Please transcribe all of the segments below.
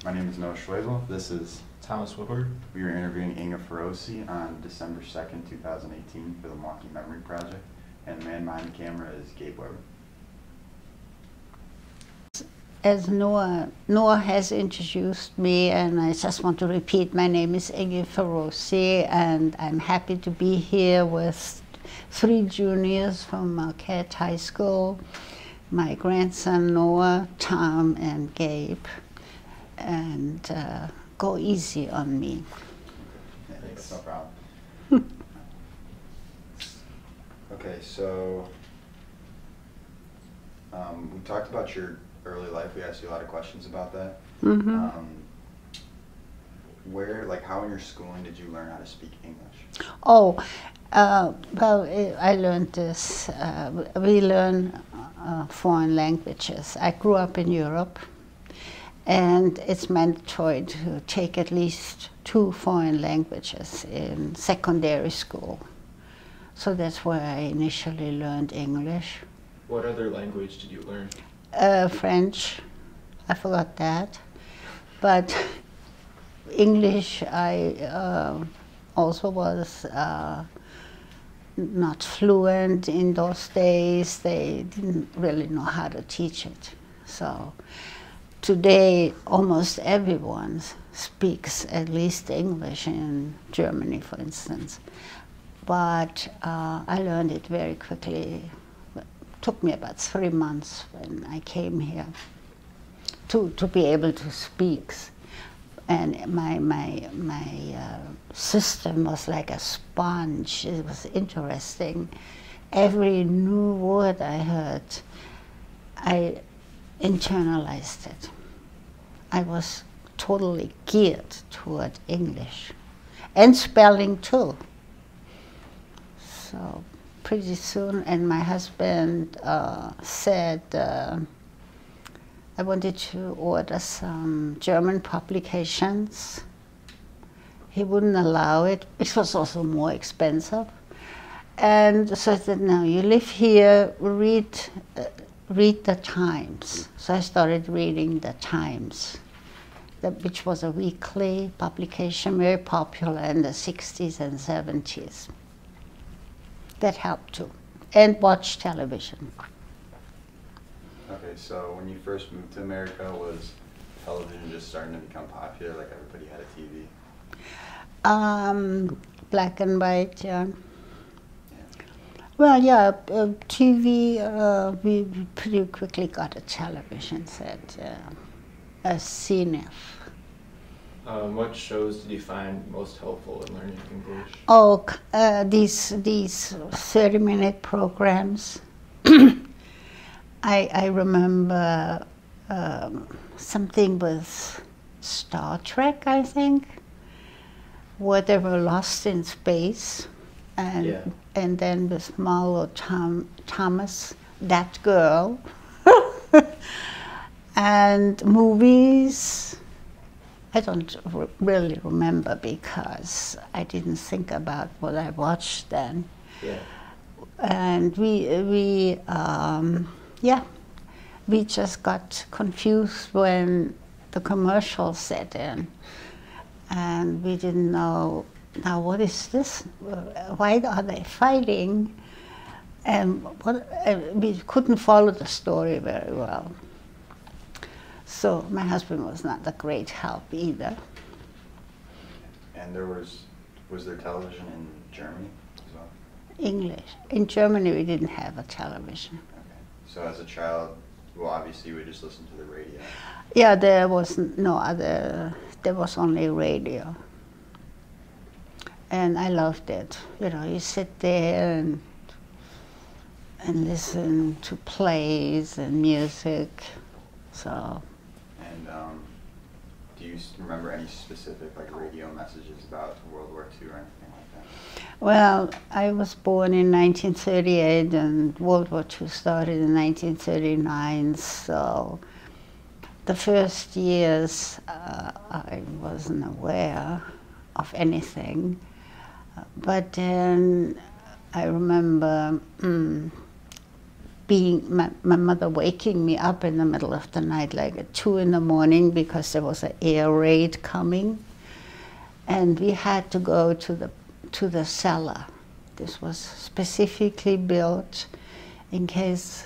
My name is Noah Schwebel. This is Thomas Woodward. We are interviewing Ingrid Ferosie on December 2nd, 2018 for the Milwaukee Memory Project. And the man behind the camera is Gabe Weber. As Noah has introduced me, and I just want to repeat, my name is Ingrid Ferosie, and I'm happy to be here with 3 juniors from Marquette High School, my grandson Noah, Tom, and Gabe, and go easy on me. Yeah, thanks. No problem. Okay, so we talked about your early life. We asked you a lot of questions about that. Mm-hmm. How in your schooling did you learn how to speak English? Oh, well, I learned this. We learn foreign languages. I grew up in Europe, and it's mandatory to take at least 2 foreign languages in secondary school. So that's where I initially learned English. What other language did you learn? French, I forgot that. But English, I also was not fluent in those days. They didn't really know how to teach it. So today, almost everyone speaks at least English in Germany, for instance. But I learned it very quickly. It took me about 3 months when I came here to be able to speak. And my system was like a sponge. It was interesting. Every new word I heard, I internalized it. I was totally geared toward English, and spelling too. So pretty soon, and my husband said I wanted to order some German publications. He wouldn't allow it. It was also more expensive. And so I said, no, you live here, read the Times. So I started reading the Times, which was a weekly publication, very popular in the 60s and 70s. That helped too. And watch television. Okay, so when you first moved to America, was television just starting to become popular, like everybody had a TV? Black and white, yeah. Well, yeah, TV, we pretty quickly got a television set, a CNF. What shows did you find most helpful in learning English? Oh, these 30-minute programs. I remember something with Star Trek, I think, where they were lost in space, and then with Marlo Thomas, that girl, and movies. I don't really remember because I didn't think about what I watched then. Yeah. And we just got confused when the commercials set in, and we didn't know, now what is this? Why are they fighting? And we couldn't follow the story very well. So my husband was not a great help either. And was there television in Germany as well? English. In Germany, we didn't have a television. Okay. So as a child, well, obviously you would just listen to the radio. Yeah, there was no other, there was only radio. And I loved it. You know, you sit there and listen to plays and music, so. And do you remember any specific radio messages about World War II or anything like that? Well, I was born in 1938 and World War II started in 1939, so the first years I wasn't aware of anything. But then I remember my mother waking me up in the middle of the night, like at 2 in the morning, because there was an air raid coming. And we had to go to the cellar. This was specifically built in case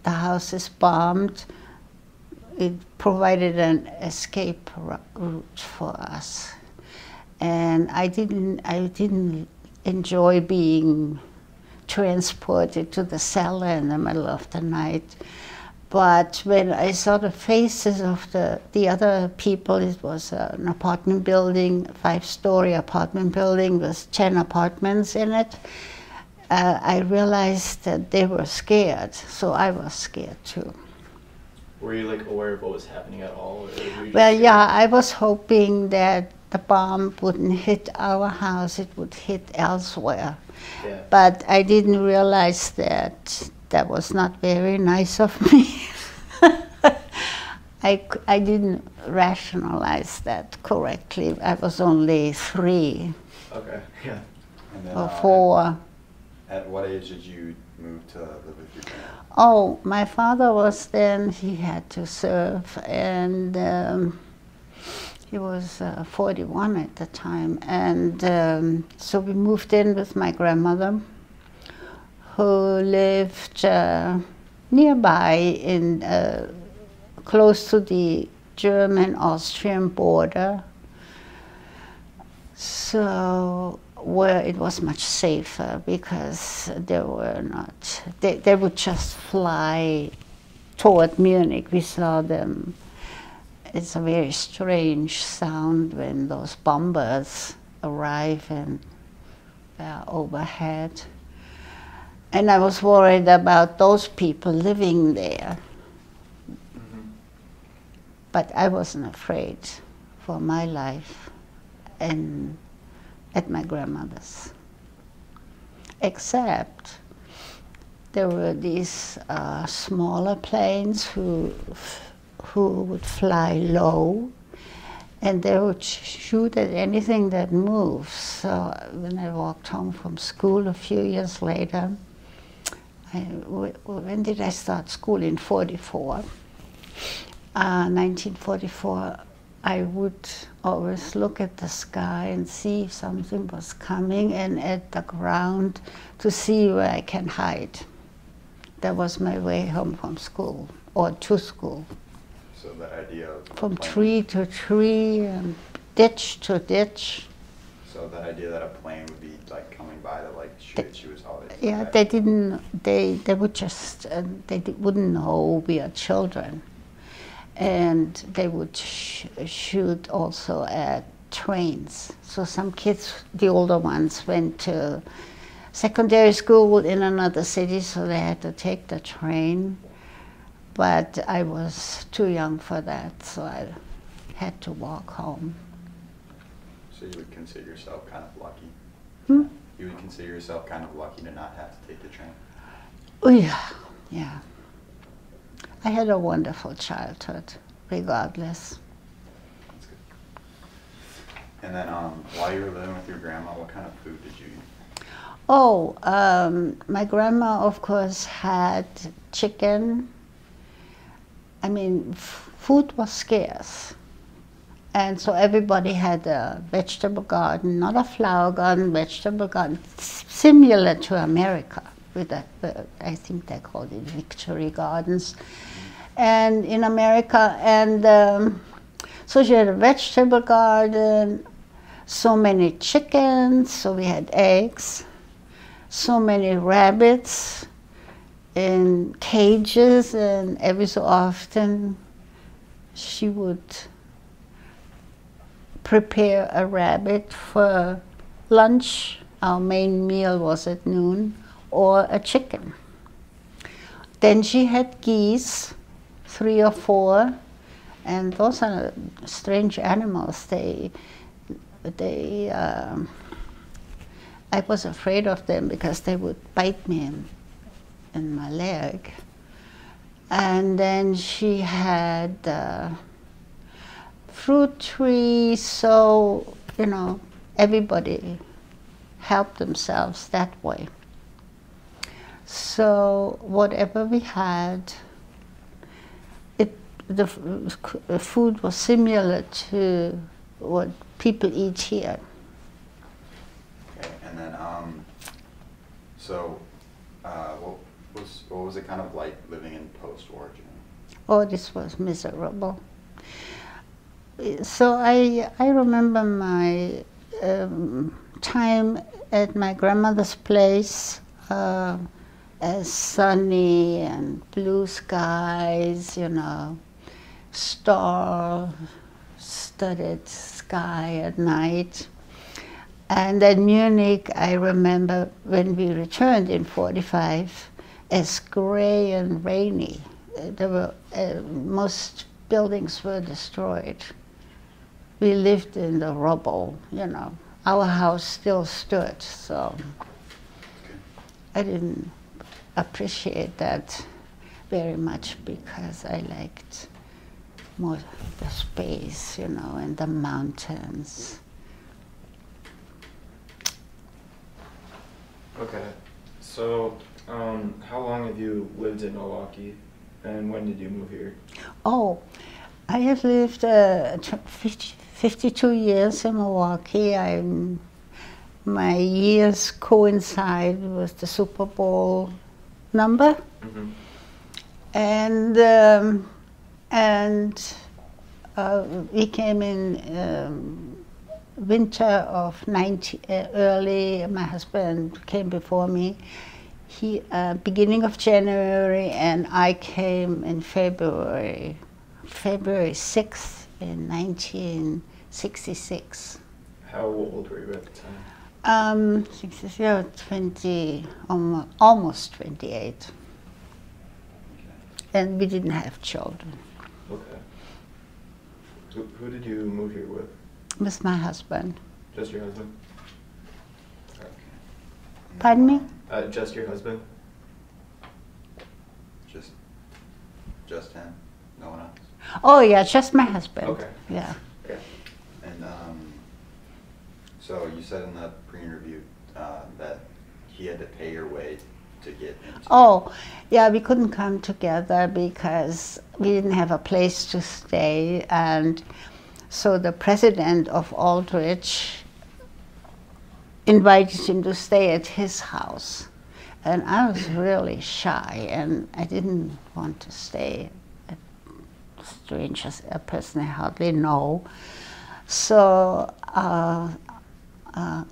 the house is bombed. It provided an escape route for us. And I didn't enjoy being transported to the cellar in the middle of the night. But when I saw the faces of the other people, it was an apartment building, 5-story apartment building with 10 apartments in it, I realized that they were scared, so I was scared too. Were you like aware of what was happening at all? Or Well, yeah, I was hoping that the bomb wouldn't hit our house, it would hit elsewhere. Yeah. But I didn't realize that that was not very nice of me. I didn't rationalize that correctly. I was only 3 Okay, yeah. And then, or 4. At what age did you move to live with your parents? Oh, my father was then, he had to serve, and he was 41 at the time. And so we moved in with my grandmother, who lived nearby in close to the German-Austrian border, so where it was much safer, because they were not, they would just fly toward Munich. We saw them. It's a very strange sound when those bombers arrive and overhead. And I was worried about those people living there. Mm-hmm. But I wasn't afraid for my life and at my grandmother's. Except there were these smaller planes who would fly low, and they would shoot at anything that moves. So when I walked home from school a few years later, when did I start school? In 1944, I would always look at the sky and see if something was coming, and at the ground to see where I can hide. That was my way home from school, or to school. So the idea of From tree to tree and ditch to ditch. So the idea that a plane would be like coming by to like shoot at you was always. Yeah, they didn't. They would just. Wouldn't know we are children, and they would shoot also at trains. So some kids, the older ones, went to secondary school in another city, so they had to take the train. But I was too young for that, so I had to walk home. So you would consider yourself kind of lucky? Hmm? You would consider yourself kind of lucky to not have to take the train? Oh yeah, yeah. I had a wonderful childhood, regardless. That's good. And then while you were living with your grandma, what kind of food did you eat? Oh, my grandma, of course, had chicken. I mean, food was scarce. And so everybody had a vegetable garden, not a flower garden, vegetable garden, similar to America. With a, I think they called it victory gardens. And in America, and so she had a vegetable garden, so many chickens, so we had eggs, so many rabbits in cages, and every so often she would prepare a rabbit for lunch. Our main meal was at noon, or a chicken. Then she had geese, 3 or 4, and those are strange animals. I was afraid of them because they would bite me in my leg. And then she had fruit trees, so, you know, everybody helped themselves that way. So whatever we had, the food was similar to what people eat here. Okay, and then so what was it kind of like living in post-war Germany? Oh, this was miserable. So I remember my time at my grandmother's place as sunny and blue skies, you know, star-studded sky at night. And then Munich, I remember when we returned in '45, as gray and rainy. There were most buildings were destroyed. We lived in the rubble, you know. Our house still stood, so I didn't appreciate that very much because I liked more the space, you know, and the mountains. Okay, so how long have you lived in Milwaukee, and when did you move here? Oh, I have lived 52 years in Milwaukee. My years coincide with the Super Bowl number, and we came in winter of early. My husband came before me. He beginning of January, and I came in February 6th in 1966. How old were you at the time? 20, almost 28. And we didn't have children. Okay. Who did you move here with? With my husband. Just your husband? Okay. Pardon me? Just your husband? Just him? No one else? Oh yeah, just my husband. Okay. Yeah. Okay. And so you said in the pre-interview that he had to pay your way to get into. Oh, yeah, we couldn't come together because we didn't have a place to stay, and so the president of Aldrich invited him to stay at his house. And I was really shy, and I didn't want to stay at strangers, a person I hardly know. So,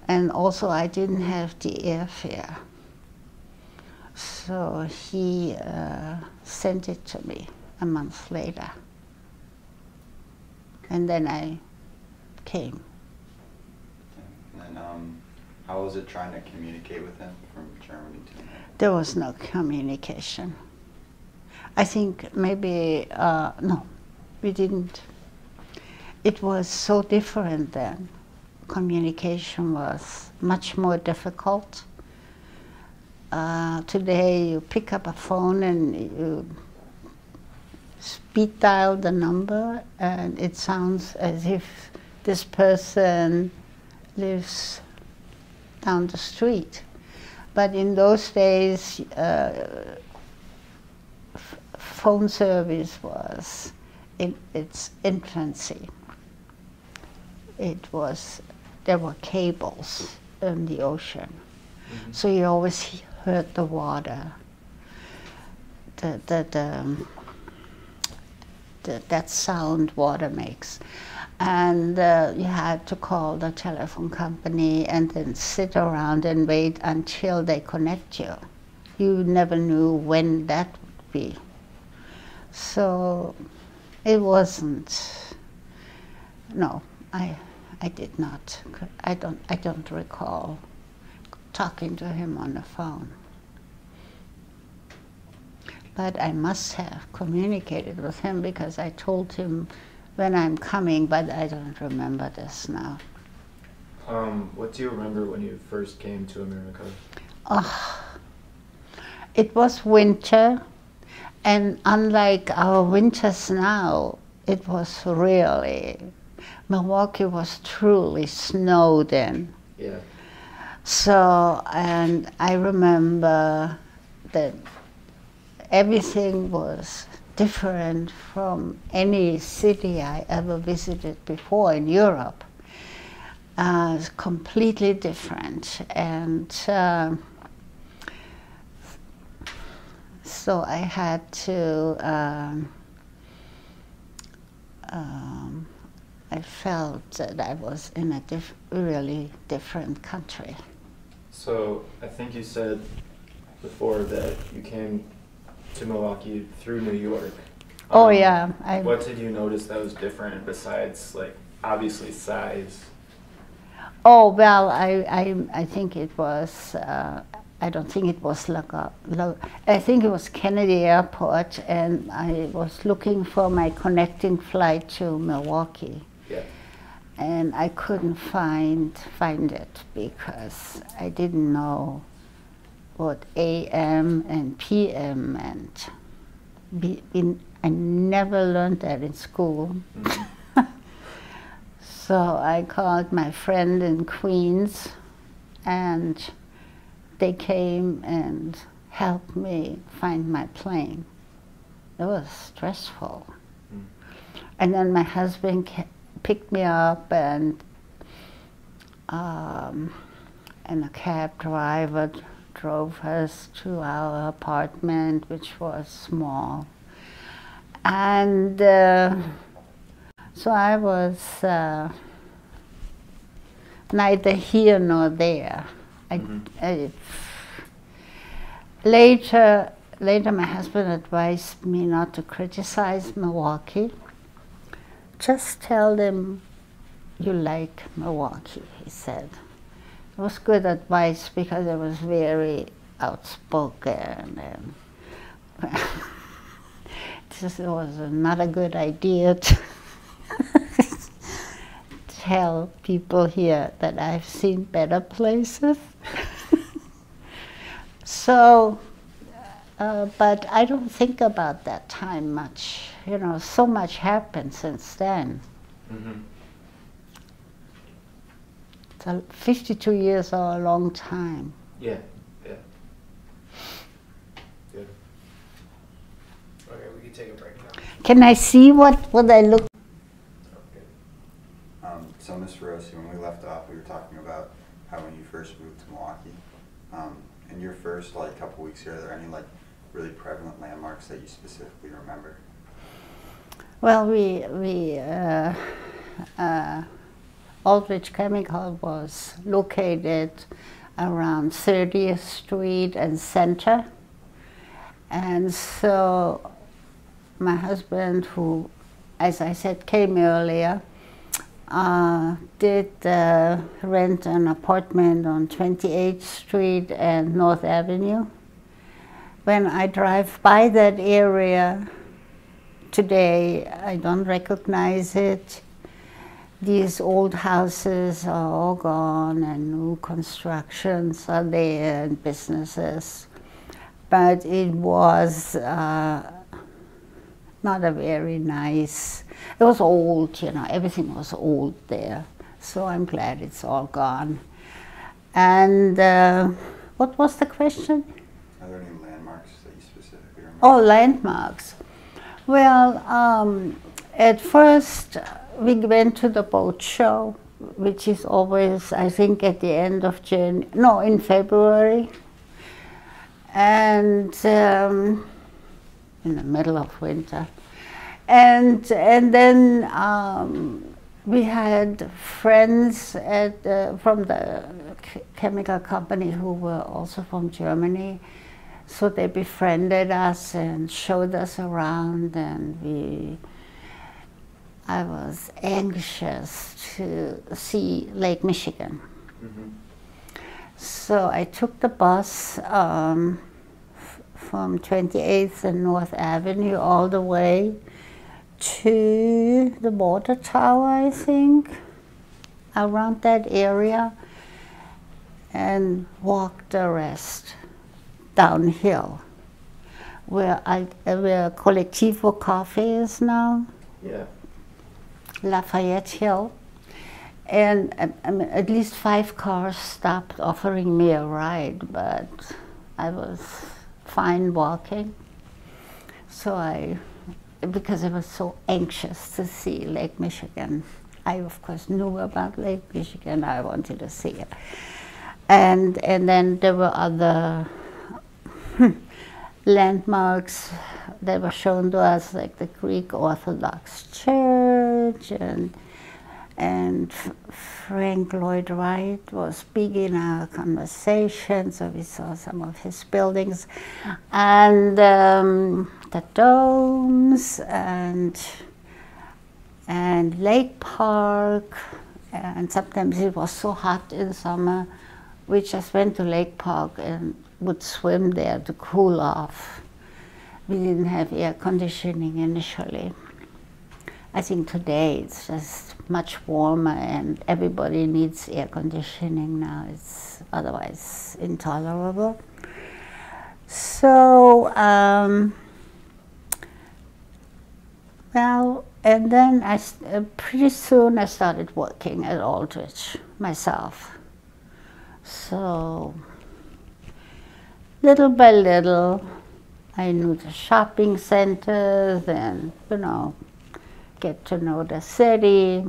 and also I didn't have the airfare. So he sent it to me a month later. And then I came. And how was it trying to communicate with him from Germany to America? There was no communication. I think maybe, no, we didn't. It was so different then. Communication was much more difficult. Today you pick up a phone and you speed dial the number and it sounds as if this person lives down the street. But in those days, phone service was in its infancy. There were cables in the ocean. Mm-hmm. So you always heard the water, that sound water makes. And you had to call the telephone company and then sit around and wait until they connect you. You never knew when that would be. So it wasn't, no, I did not. I don't recall talking to him on the phone. But I must have communicated with him because I told him when I'm coming, but I don't remember this now. What do you remember when you first came to America? It was winter, and unlike our winters now, it was really, Milwaukee was truly snowed in. Yeah. So, and I remember that everything was different from any city I ever visited before in Europe. It's completely different, and so I had to. I felt that I was in a really different country. So I think you said before that you came to Milwaukee through New York. Oh yeah. What did you notice that was different besides, like, obviously size? Oh well, I think it was. I don't think it was I think it was Kennedy Airport, and I was looking for my connecting flight to Milwaukee. Yeah. And I couldn't find it because I didn't know what AM and PM meant. I never learned that in school. Mm-hmm. So I called my friend in Queens, and they came and helped me find my plane. It was stressful. Mm. And then my husband picked me up, and a cab driver drove us to our apartment, which was small. And so I was neither here nor there. Later my husband advised me not to criticize Milwaukee. Just tell them you like Milwaukee, he said. It was good advice because I was very outspoken, and this was not a good idea to tell people here that I've seen better places. So, but I don't think about that time much. You know, so much happened since then. Mm-hmm. So 52 years are a long time. Yeah, yeah. Good. Okay, we can take a break now. Can I see what I look? Okay. So Ms. Ferosie, when we left off, we were talking about how when you first moved to Milwaukee, in your first couple weeks here, are there any really prevalent landmarks that you specifically remember? Well, Aldrich Chemical was located around 30th Street and Center. And so my husband, who, as I said, came earlier, did rent an apartment on 28th Street and North Avenue. When I drive by that area today, I don't recognize it. These old houses are all gone, and new constructions are there, and businesses. But it was not a very nice, it was old, you know, everything was old there. So I'm glad it's all gone. And what was the question? Are there any landmarks that you specifically remember? Oh, landmarks. Well, at first we went to the boat show, which is always, I think, at the end of in February. And in the middle of winter. And then we had friends from the chemical company who were also from Germany. So they befriended us and showed us around, and I was anxious to see Lake Michigan. Mm-hmm. So I took the bus from 28th and North Avenue all the way to the water tower, I think, around that area, and walked the rest downhill, where Collectivo Coffee is now. Yeah. Lafayette Hill. And at least 5 cars stopped offering me a ride, but I was fine walking. So because I was so anxious to see Lake Michigan, I of course knew about Lake Michigan. I wanted to see it, and then there were other landmarks that were shown to us, like the Greek Orthodox Church, and Frank Lloyd Wright was big in our conversation, so we saw some of his buildings, and the domes, and Lake Park, and sometimes it was so hot in summer, we just went to Lake Park and would swim there to cool off. We didn't have air conditioning initially. I think today it's just much warmer and everybody needs air conditioning now. It's otherwise intolerable. So, well, and then pretty soon I started working at Aldrich myself. So, little by little, I knew the shopping centers and, get to know the city.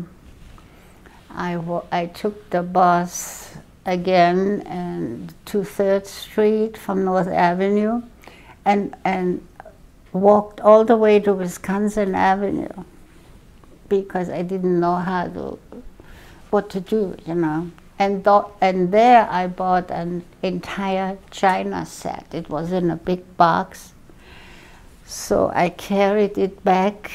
I took the bus again and to 3rd Street from North Avenue and walked all the way to Wisconsin Avenue because I didn't know what to do, And there I bought an entire china set. It was in a big box. So I carried it back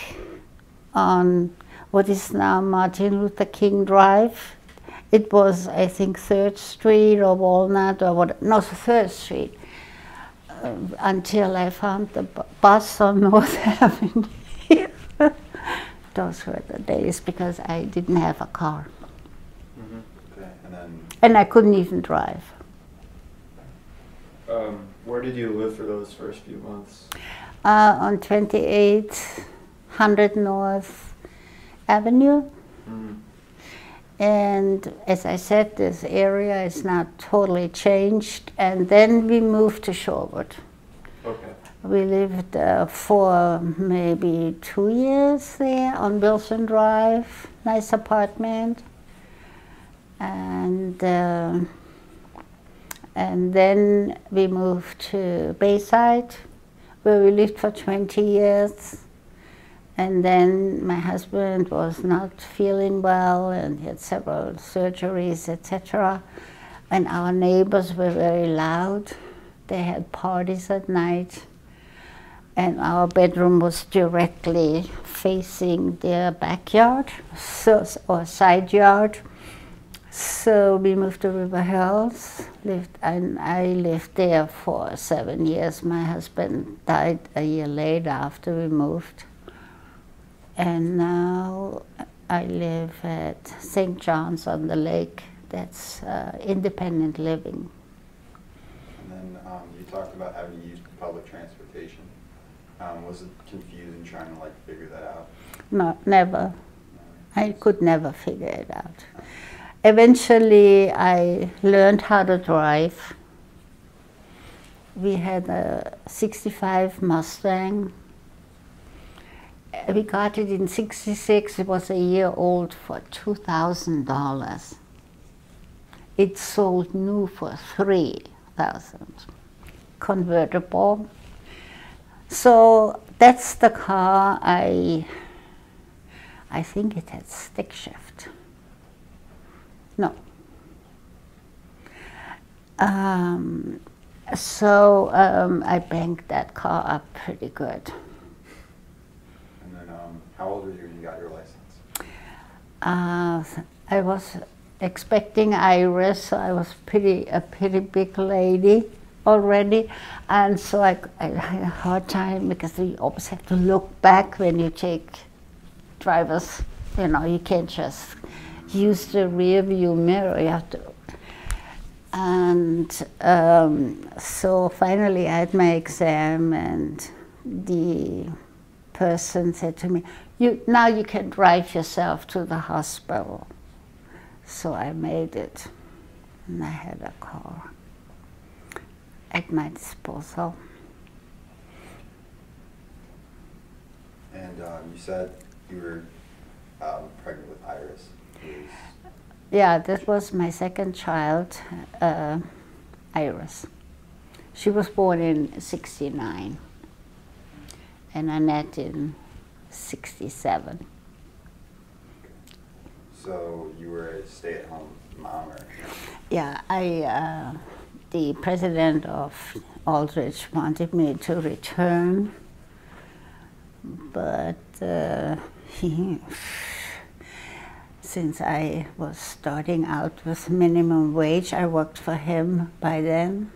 on what is now Martin Luther King Drive. It was, I think, 3rd Street or Walnut or what, no, 3rd Street, until I found the bus on North Avenue. Those were the days because I didn't have a car. Okay, and I couldn't even drive. Where did you live for those first few months? On 2800 North Avenue. And as I said, this area is now totally changed. And then we moved to Shorewood. Okay. We lived for maybe 2 years there on Wilson Drive, nice apartment. And then we moved to Bayside, where we lived for 20 years. And then my husband was not feeling well and he had several surgeries, etc. And our neighbors were very loud. They had parties at night. And our bedroom was directly facing their backyard, or side yard. So we moved to River Hills, and I lived there for 7 years. My husband died a year later after we moved. And now I live at St. John's on the Lake. That's independent living. And then you talked about having used public transportation. Was it confusing trying to figure that out? No, never. I could never figure it out. Eventually, I learned how to drive. We had a '65 Mustang. We got it in '66. It was a year old for $2,000. It sold new for $3,000. Convertible. So that's the car. I think it had stick shift. No. So I banked that car up pretty good. And then how old were you when you got your license? I was expecting Iris, so I was a pretty big lady already, and so I had a hard time because you always have to look back when you take drivers. You can't just use the rear view mirror. You have to. And so finally I had my exam, and the person said to me, now you can drive yourself to the hospital. So I made it, and I had a car at my disposal. And you said you were pregnant with Iris. Yeah, that was my second child, Iris. She was born in '69 and Annette in '67. So you were a stay-at-home mom, or? Yeah, the president of Aldrich wanted me to return, but since I was starting out with minimum wage, I worked for him by then,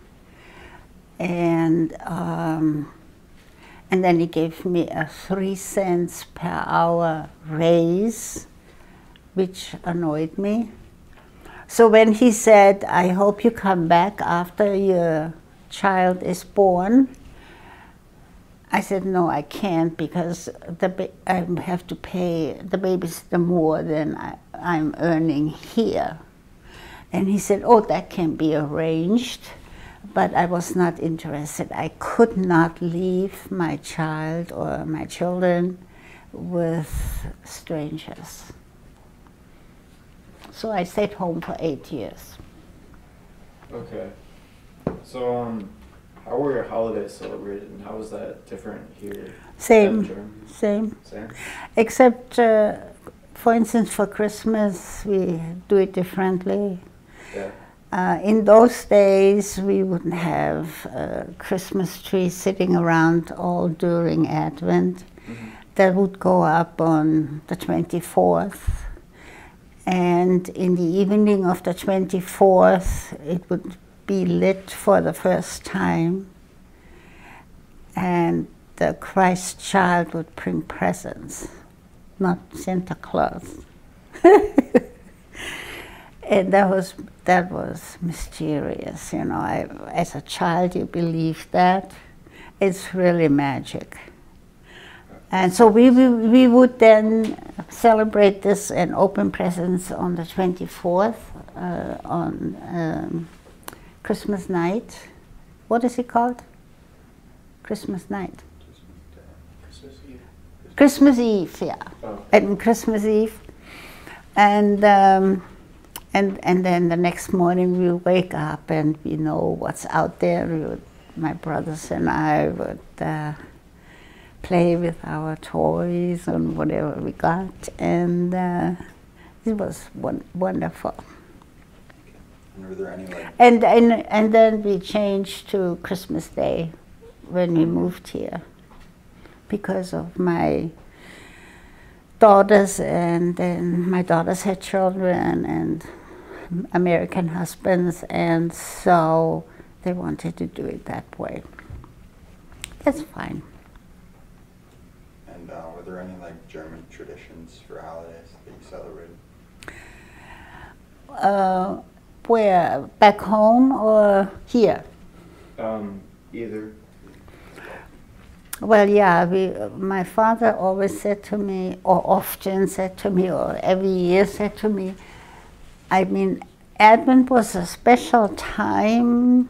and then he gave me a 3 cents per hour raise, which annoyed me. So when he said, "I hope you come back after your child is born," I said, "No, I can't, because I have to pay the babysitter more than I'm earning here." And he said, "Oh, that can be arranged," but I was not interested. I could not leave my child or my children with strangers. So I stayed home for 8 years. Okay. So, how were your holidays celebrated, and how was that different here? Same, in Germany? same. Same? Except, for instance, for Christmas, we do it differently. Yeah. In those days, we wouldn't have a Christmas tree sitting around all during Advent. Mm-hmm. That would go up on the 24th. And in the evening of the 24th, it would be lit for the first time. And the Christ child would bring presents, not Santa Claus. And that was mysterious, you know. As a child, you believe that. It's really magic. And so we would then celebrate this and open presents on the 24th, on Christmas night. What is it called? Christmas night. Christmas Eve. Christmas Eve, yeah. Oh. And Christmas Eve. And then the next morning we wake up and we know what's out there. My brothers and I would play with our toys and whatever we got, and it was wonderful. And were there any like? And then we changed to Christmas Day when we moved here because of my daughters, and then my daughters had children and American husbands, and so they wanted to do it that way. That's fine. And were there any like German traditions for holidays that you celebrated? Where? Back home or here? Either. Well, yeah, my father always said to me, or often said to me, or every year said to me, I mean, Advent was a special time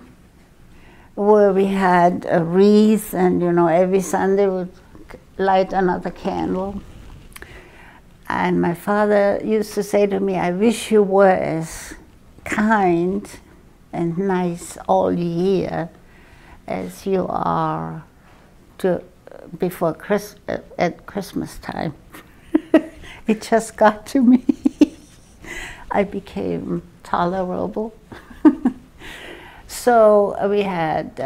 where we had a wreath, and you know, every Sunday would light another candle. And my father used to say to me, I wish you were as kind and nice all year as you are before at Christmas time. It just got to me. I became tolerable. So we had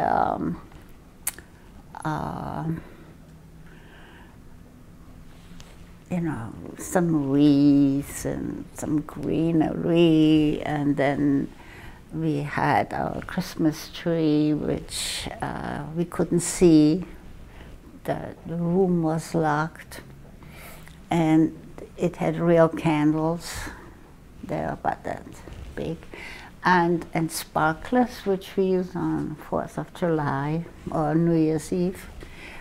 you know, some wreaths and some greenery, and then we had our Christmas tree, which we couldn't see. The room was locked, and it had real candles. They're about that big, and sparklers, which we use on 4th of July or New Year's Eve.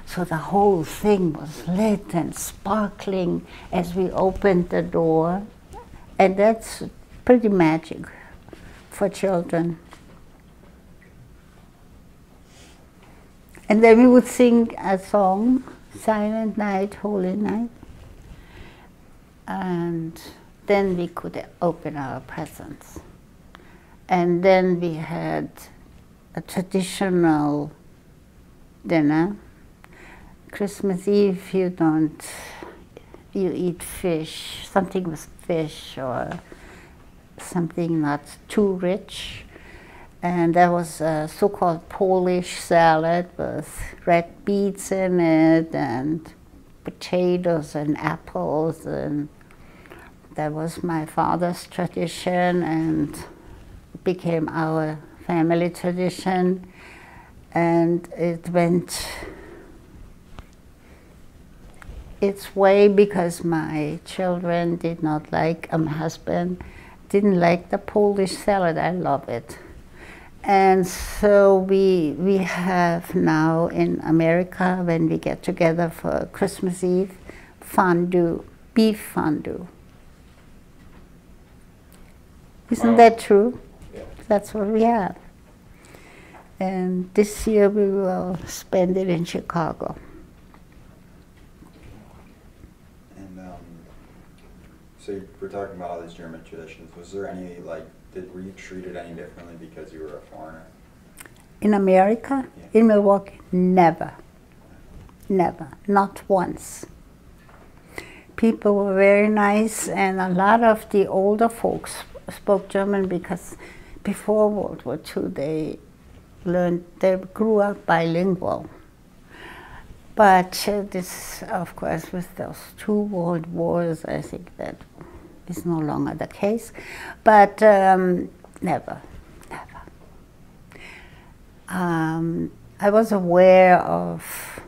So the whole thing was lit and sparkling as we opened the door, and that's pretty magic for children. And then we would sing a song, Silent Night, Holy Night. And then we could open our presents. And then we had a traditional dinner. Christmas Eve, you eat fish, something with fish or something not too rich. And there was a so-called Polish salad with red beets in it and potatoes and apples, and that was my father's tradition and became our family tradition. And it went its way because my children did not like, my husband didn't like the Polish salad. I love it. And so we have now in America, when we get together for Christmas Eve, fondue, beef fondue. Isn't that true? Yeah. That's what we have. And this year we will spend it in Chicago. And so we're talking about all these German traditions. Was there any, like, were you treated any differently because you were a foreigner? In America, Yeah. in Milwaukee, never. Never, not once. People were very nice, and a lot of the older folks spoke German because before World War II they grew up bilingual. But this, of course, with those 2 world wars, I think that is no longer the case. But never. I was aware of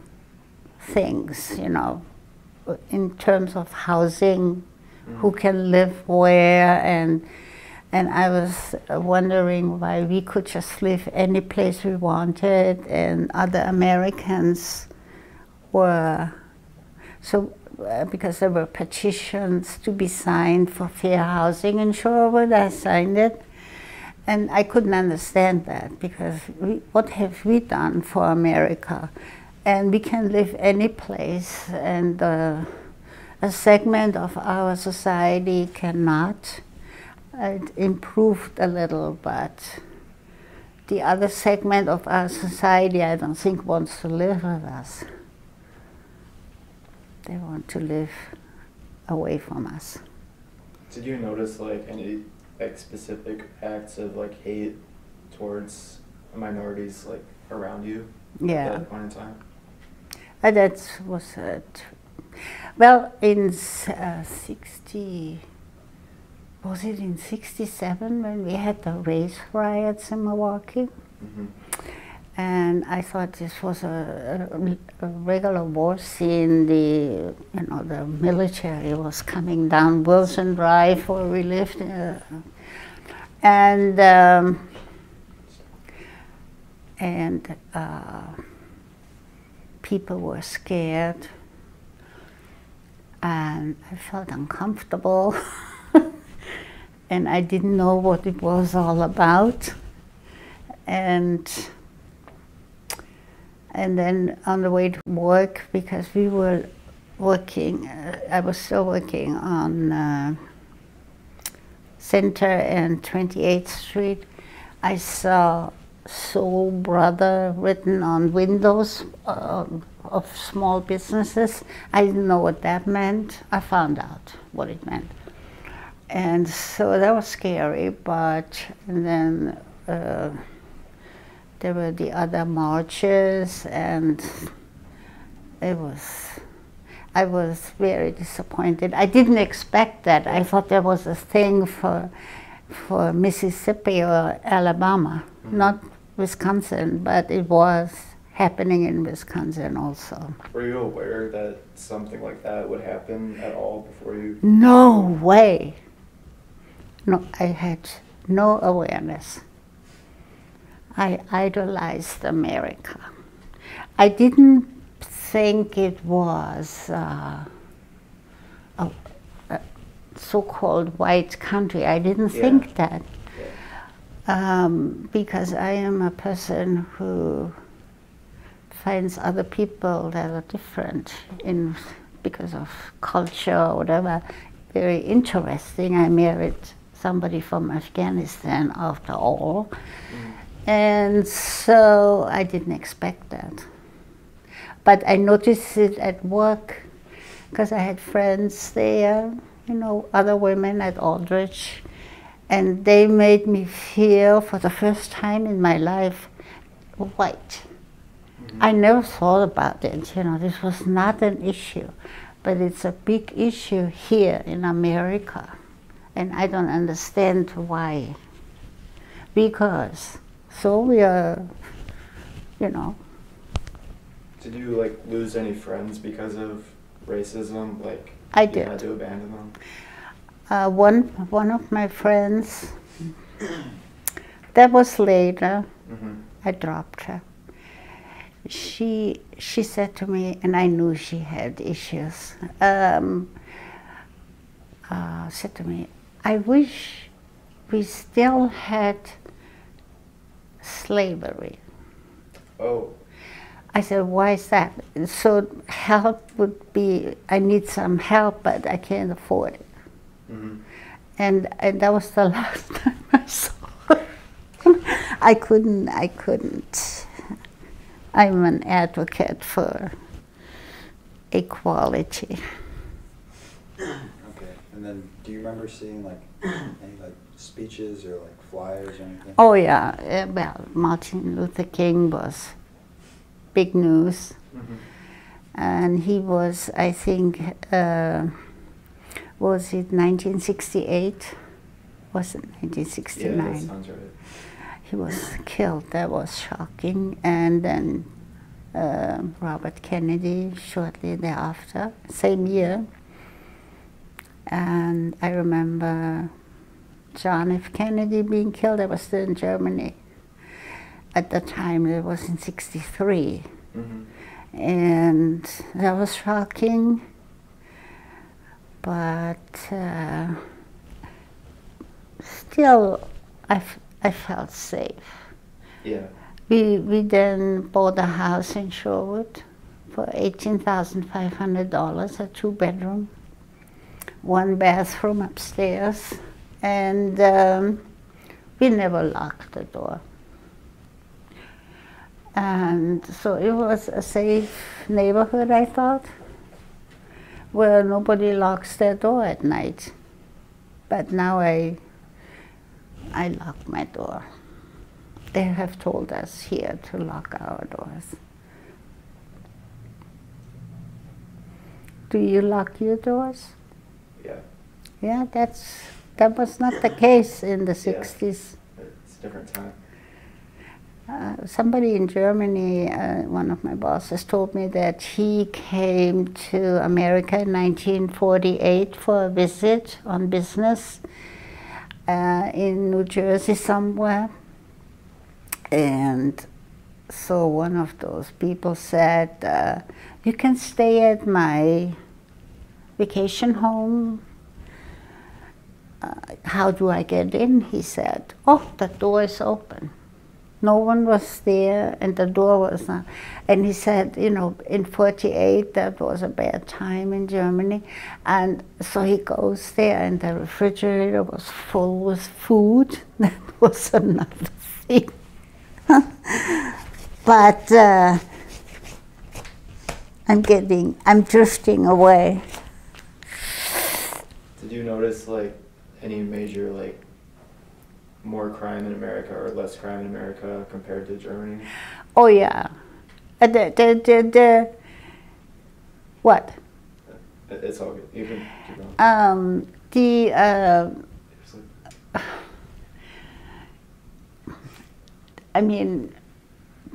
things, you know, in terms of housing, who can live where, and I was wondering why we could just live any place we wanted, and other Americans were so because there were petitions to be signed for fair housing in Sherwood. I signed it. And I couldn't understand that, because what have we done for America? And we can live any place, and a segment of our society cannot. It improved a little, but the other segment of our society, I don't think, wants to live with us. They want to live away from us. Did you notice like any specific acts of like hate towards minorities like around you Yeah. at that point in time? That was well, in 60, was it in 67 when we had the race riots in Milwaukee? Mm-hmm. And I thought this was a regular war scene. The military was coming down Wilson Drive where we lived, and people were scared, and I felt uncomfortable, and I didn't know what it was all about, and then on the way to work, because we were working, I was still working on Center and 28th Street, I saw Soul Brother written on windows of small businesses. I didn't know what that meant. I found out what it meant. And so that was scary, but then there were the other marches, and I was very disappointed. I didn't expect that. I thought there was a thing for Mississippi or Alabama, not Wisconsin, but it was happening in Wisconsin also. Were you aware that something like that would happen at all before you? No way. No, I had no awareness. I idolized America. I didn't think it was a so-called white country. I didn't think that. Because I am a person who finds other people that are different because of culture or whatever very interesting. I married somebody from Afghanistan after all. And so I didn't expect that. But I noticed it at work because I had friends there, you know, other women at Aldrich, and they made me feel for the first time in my life white. I never thought about it, you know, this was not an issue, but it's a big issue here in America, and I don't understand why. Because, so we are, you know. Did you like lose any friends because of racism? Like I did. You had to abandon them? One of my friends, that was later, I dropped her. She said to me, and I knew she had issues, said to me, I wish we still had slavery. Oh. I said, why is that? So help would be, I need some help, but I can't afford it. And that was the last time I saw her. I couldn't. I'm an advocate for equality. Okay, and then do you remember seeing like any like speeches or like flyers or anything? Oh yeah, well, Martin Luther King was big news. And he was, I think, was it 1968? Was it 1969? Yeah, that sounds right. He was killed. That was shocking. And then Robert Kennedy shortly thereafter, same year. And I remember John F. Kennedy being killed. I was still in Germany at the time. It was in '63. And that was shocking. But still, I felt safe. Yeah. We then bought a house in Shorewood for $18,500, a 2-bedroom, 1 bathroom upstairs, and we never locked the door. And so it was a safe neighborhood, I thought, where nobody locks their door at night. But now I lock my door. They have told us here to lock our doors. Do you lock your doors? Yeah. Yeah, that was not the case in the 60s. It's a different time. Somebody in Germany, one of my bosses, told me that he came to America in 1948 for a visit on business in New Jersey somewhere. And so one of those people said, you can stay at my vacation home. How do I get in? He said, oh, the door is open. No one was there, and the door was not. And he said, you know, in '48, that was a bad time in Germany. And so he goes there, and the refrigerator was full with food. That was another thing. But I'm drifting away. Did you notice, like, any major, like, more crime in America or less crime in America compared to Germany? Oh yeah. What? It's all good. You can keep going. I mean,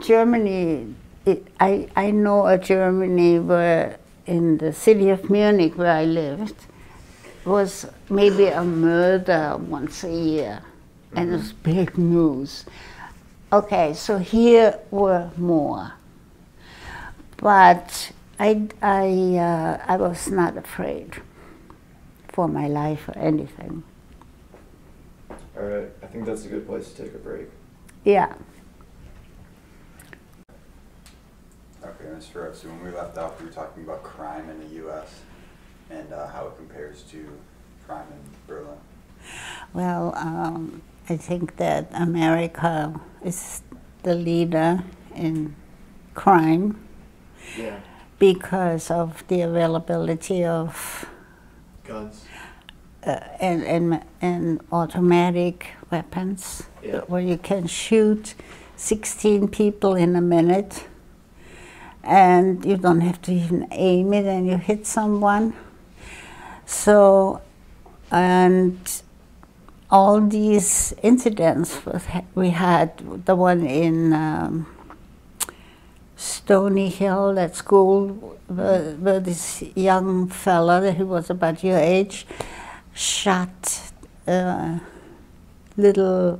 Germany, I know a Germany where in the city of Munich where I lived was maybe a murder once a year. And it was big news. Okay, so here were more, but I was not afraid for my life or anything. All right, I think that's a good place to take a break. Yeah. Okay, Ms. Ferosie, when we left off, we were talking about crime in the U.S. and how it compares to crime in Berlin. Well, I think that America is the leader in crime Yeah. because of the availability of Guns. and automatic weapons, Yeah. where you can shoot 16 people in a minute, and you don't have to even aim it, and you hit someone. So, and all these incidents we had, the one in Stony Hill at school, where this young fella, he was about your age, shot little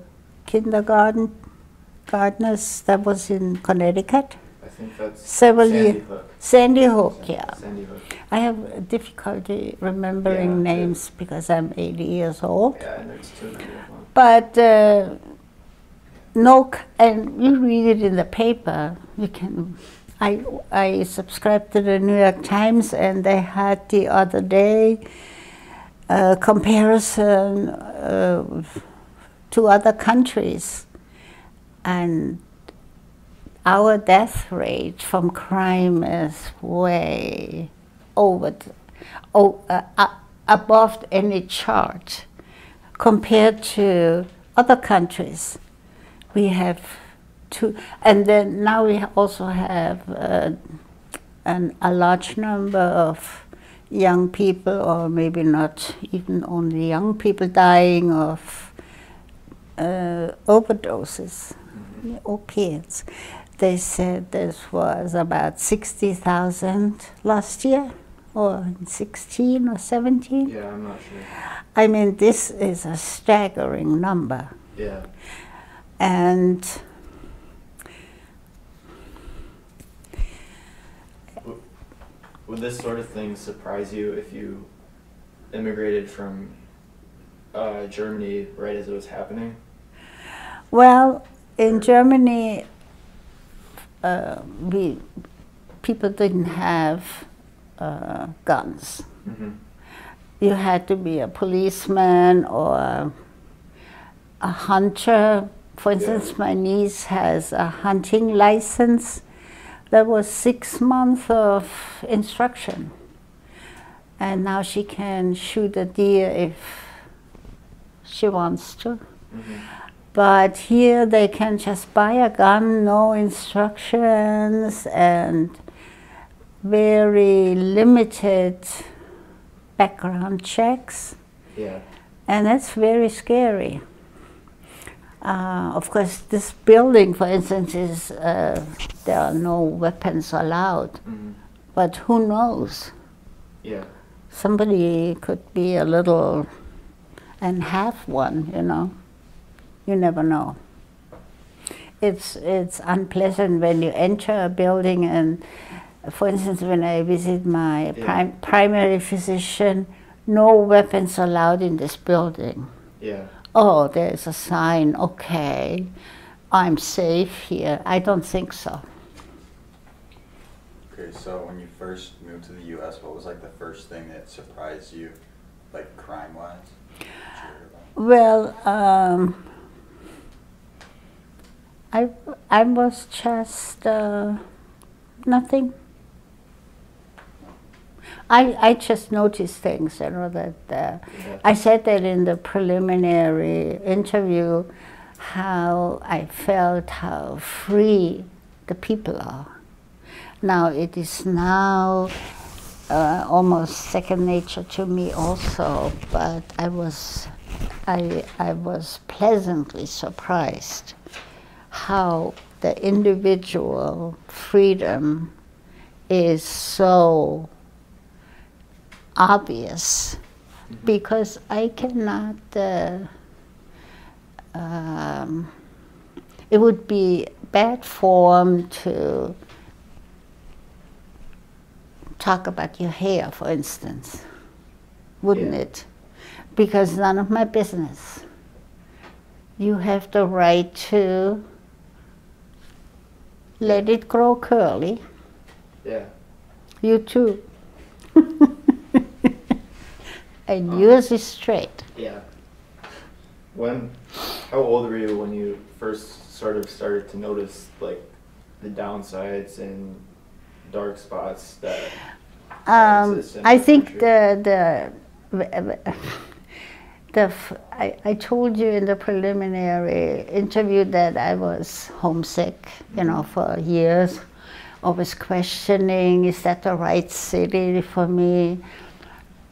gardeners. That was in Connecticut. I think that's Several Sandy years. Hook. Sandy Hook, yeah. Sandy Hook. I have difficulty remembering Yeah, names because I'm 80 years old. Yeah, and there's too many of them. But and you read it in the paper. You can. I subscribe to the New York Times, and they had the other day a comparison to other countries, and our death rate from crime is way above any chart compared to other countries. We have two, and then now we also have a large number of young people, or maybe not even only young people, dying of overdoses, opiates. They said this was about 60,000 last year, or 16 or 17. Yeah, I'm not sure. I mean, this is a staggering number. Yeah. And would this sort of thing surprise you if you immigrated from Germany right as it was happening? well, in Germany, people didn't have guns. Mm-hmm. You had to be a policeman or a hunter. For instance, my niece has a hunting license. There was 6 months of instruction, and now she can shoot a deer if she wants to. Mm-hmm. But here they can just buy a gun, no instructions, and very limited background checks. Yeah. And that's very scary. Of course, this building, for instance, is there are no weapons allowed. Mm-hmm. But who knows? Yeah. Somebody could be a little and have one, you know. You never know. It's unpleasant when you enter a building, and for instance, when I visit my primary physician, no weapons allowed in this building. Yeah. Oh, there's a sign, okay, I'm safe here. I don't think so. Okay, so when you first moved to the U.S., what was like the first thing that surprised you, like crime-wise? Well, I was just nothing. I just noticed things, you know, that I said that in the preliminary interview, how I felt how free the people are. Now it is now almost second nature to me also, but I was pleasantly surprised how the individual freedom is so obvious, because I cannot, it would be bad form to talk about your hair, for instance, wouldn't it? Because none of my business. You have the right to let it grow curly, Yeah. You too. And yours is straight. Yeah. How old were you when you first started to notice like the downsides and dark spots that exist in I our think country? I told you in the preliminary interview that I was homesick, you know, for years. Always questioning, is that the right city for me?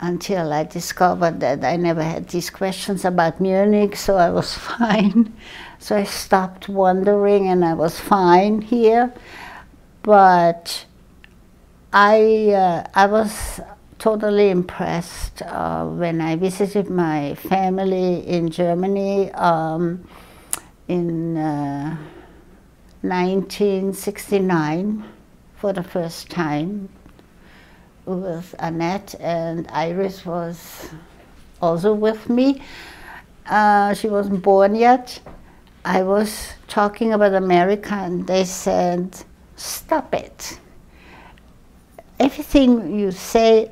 Until I discovered that I never had these questions about Munich, so I was fine. So I stopped wondering and I was fine here. But I was totally impressed when I visited my family in Germany in 1969 for the first time with Annette, and Iris was also with me. She wasn't born yet. I was talking about America and they said, stop it. Everything you say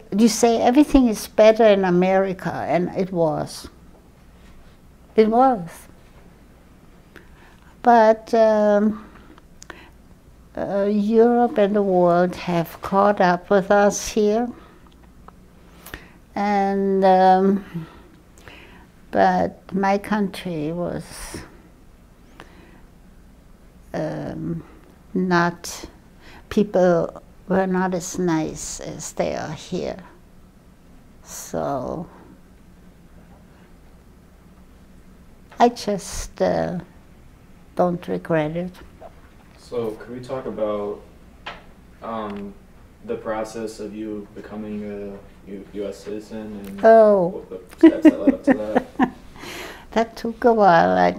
everything is better in America, and it was. It was. But Europe and the world have caught up with us here, and but my country was not, people were not as nice as they are here. So I just don't regret it. So could we talk about the process of you becoming a U.S. citizen and what the steps that led up to that? That took a while.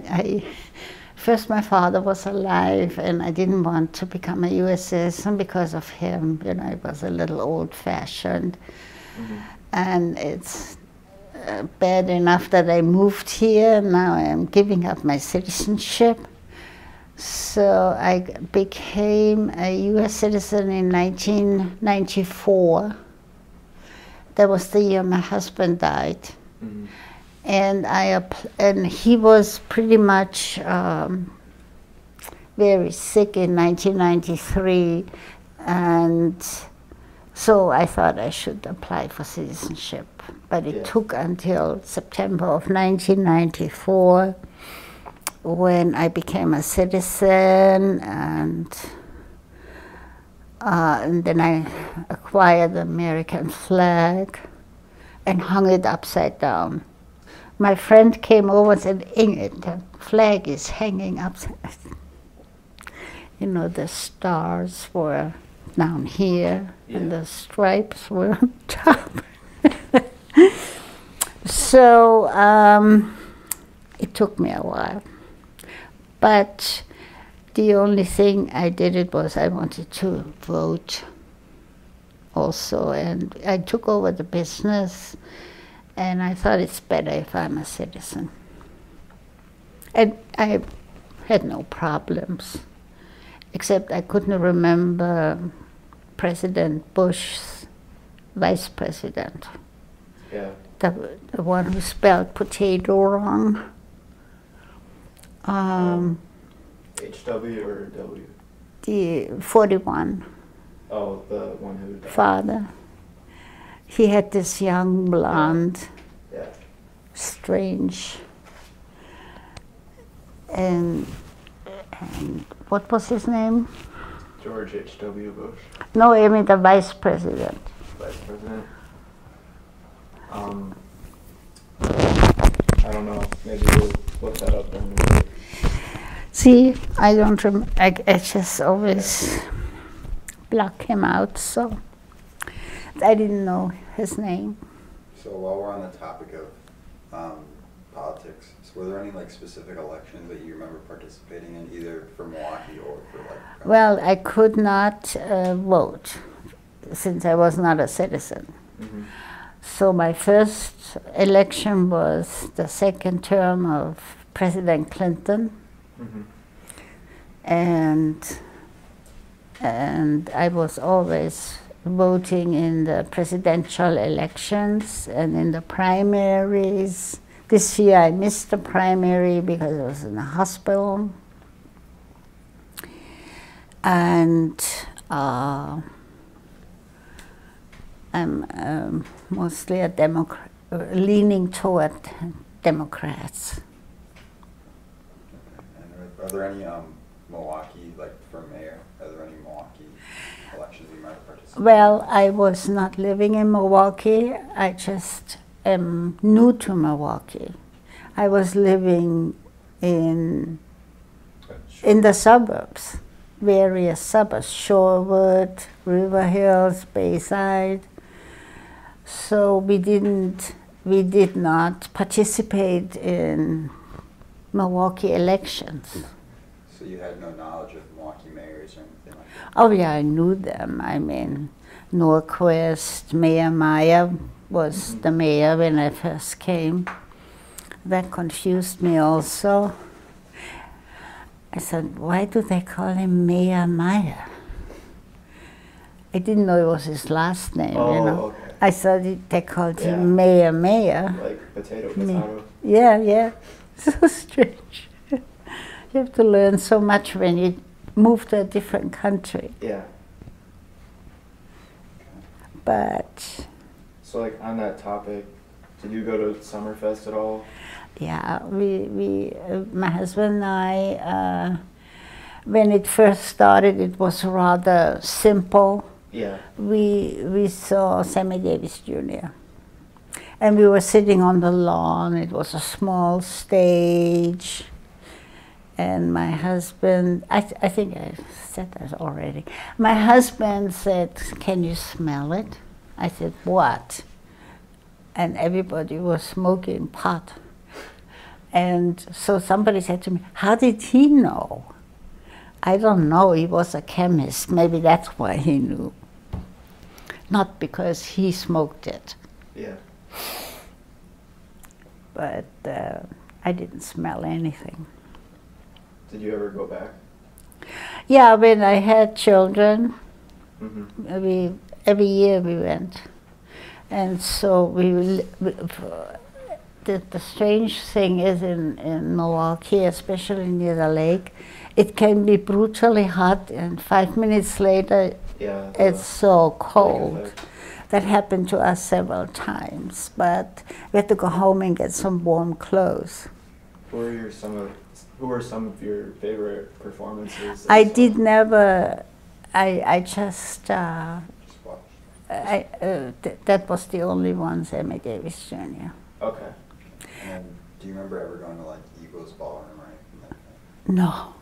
First my father was alive and I didn't want to become a U.S. citizen because of him. You know, it was a little old-fashioned. And it's bad enough that I moved here. Now I am giving up my citizenship. So I became a U.S. citizen in 1994. That was the year my husband died. And and he was pretty much very sick in 1993, and so I thought I should apply for citizenship. But it took until September of 1994 when I became a citizen, and then I acquired the American flag and hung it upside down. My friend came over and said, Ingrid, the flag is hanging upside. You know, the stars were down here and the stripes were on top. So it took me a while. But the only thing I did was I wanted to vote also, and I took over the business, and I thought it's better if I'm a citizen. And I had no problems, except I couldn't remember President Bush's vice president. Yeah. The one who spelled potato wrong. HW or W? The 41. Oh, the one who died. Father. He had this young blonde, strange, and what was his name? George H.W. Bush. No, I mean the vice president. Vice president. I don't know. Maybe we'll look that up then. See, I don't remember. I just always block him out, so I didn't know his name. So while we're on the topic of politics, so were there any like specific elections that you remember participating in, either for Milwaukee or for like? Well, I could not vote since I was not a citizen. So my first election was the second term of President Clinton. And and I was always voting in the presidential elections and in the primaries. This year I missed the primary because I was in the hospital. And I'm mostly a Democrat, leaning toward Democrats. And are there any Milwaukee, like for mayor, are there any Milwaukee elections you might have participated in? Well, I was not living in Milwaukee. I just am new to Milwaukee. I was living in the suburbs, various suburbs, Shorewood, River Hills, Bayside. So we did not participate in Milwaukee elections. So you had no knowledge of Milwaukee mayors or anything like that? Oh yeah, I knew them. I mean, Norquist, Mayor Meyer was the mayor when I first came. That confused me also. I said, why do they call him Mayor Meyer? I didn't know it was his last name, you know. Okay. I thought they called him Mayor Meyer. Like potato. Yeah. So strange. You have to learn so much when you move to a different country. Yeah. But So like on that topic, did you go to Summerfest at all? yeah, my husband and I, when it first started, it was rather simple. Yeah. We saw Sammy Davis Jr. And we were sitting on the lawn. It was a small stage. And my husband, I think I said that already. My husband said, can you smell it? I said, what? And everybody was smoking pot. And so somebody said to me, how did he know? I don't know, he was a chemist. Maybe that's why he knew. Not because he smoked it. Yeah. But I didn't smell anything. Did you ever go back? Yeah, when I had children, Mm-hmm. every year we went. And so the strange thing is in Milwaukee, especially near the lake, it can be brutally hot and 5 minutes later it's so cold. That happened to us several times, but we had to go home and get some warm clothes. Who were some of your favorite performances? I did never, I just, Just watch. that was the only one, Sammy Davis Jr. Okay. And do you remember ever going to like Eagles Ballroom or anything like that? No.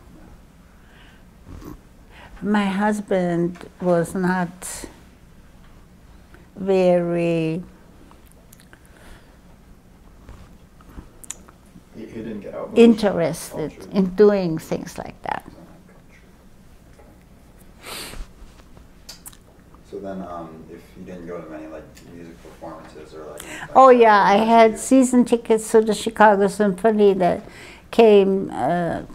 My husband was not very, He didn't get out much. interested in doing things like that. So then, if you didn't go to many like music performances or like, Oh yeah, I had season tickets to the Chicago Symphony that came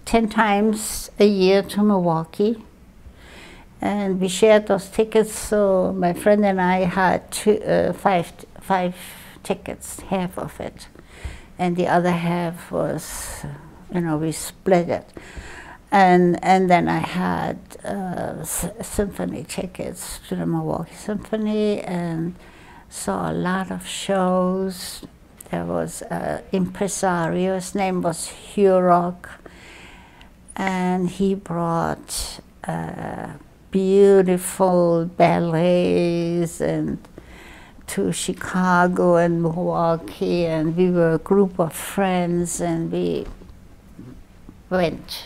10 times a year to Milwaukee. And we shared those tickets, so my friend and I had five tickets, half of it. And the other half was, we split it. And then I had symphony tickets to the Milwaukee Symphony and saw a lot of shows. There was an impresario, his name was Hurok, and he brought beautiful ballets and to Chicago and Milwaukee, and we were a group of friends and we went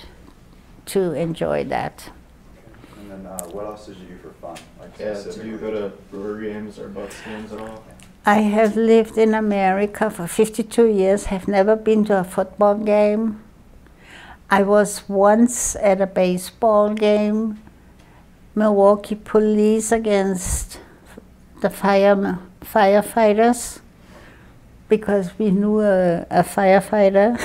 to enjoy that. And then what else did you do for fun? Like Did you go to Brewer games or Bucks games at all? I have lived in America for 52 years, have never been to a football game. I was once at a baseball game, Milwaukee police against the firefighters, because we knew a firefighter.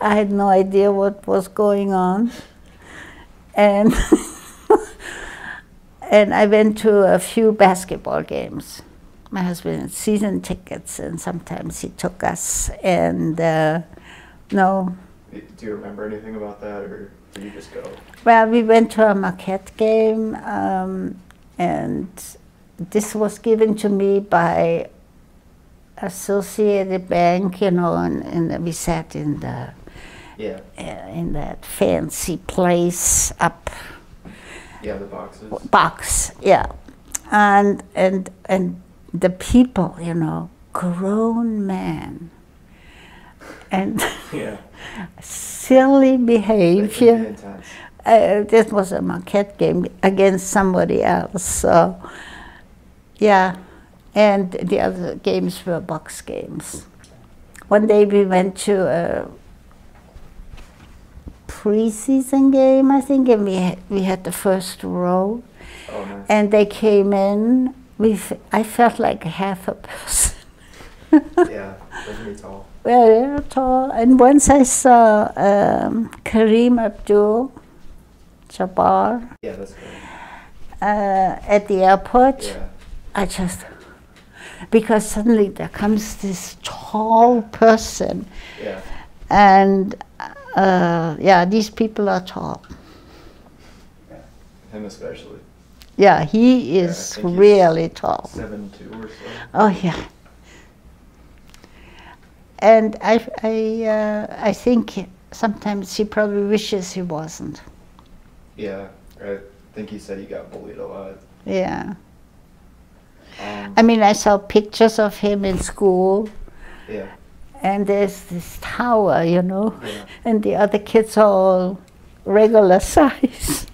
I had no idea what was going on. And And I went to a few basketball games. My husband had season tickets, and sometimes he took us. And no. Do you remember anything about that, or did you just go? Well, we went to a Marquette game, and this was given to me by Associated Bank, you know, and we sat in the in that fancy place up. Yeah, the boxes. Box, yeah, and the people, you know, grown men, and yeah. silly behavior. Intense. This was a Marquette game against somebody else, so yeah. And the other games were box games. One day we went to a preseason game, I think, and we had the first row. Oh, nice. And they came in. I felt like half a person. Yeah, those are tall. Well, they were tall. And once I saw Kareem Abdul-Jabbar Yeah, that's good. at the airport. Yeah. I just, because suddenly there comes this tall person, Yeah. and yeah, these people are tall. Yeah. Him especially. Yeah, he Yeah, is I think he's really tall. 7'2" or so. Oh yeah. And I think sometimes he probably wishes he wasn't. Yeah, I think he said he got bullied a lot. Yeah. I mean, I saw pictures of him in school, Yeah. and there's this tower, you know, Yeah. and the other kids are all regular size.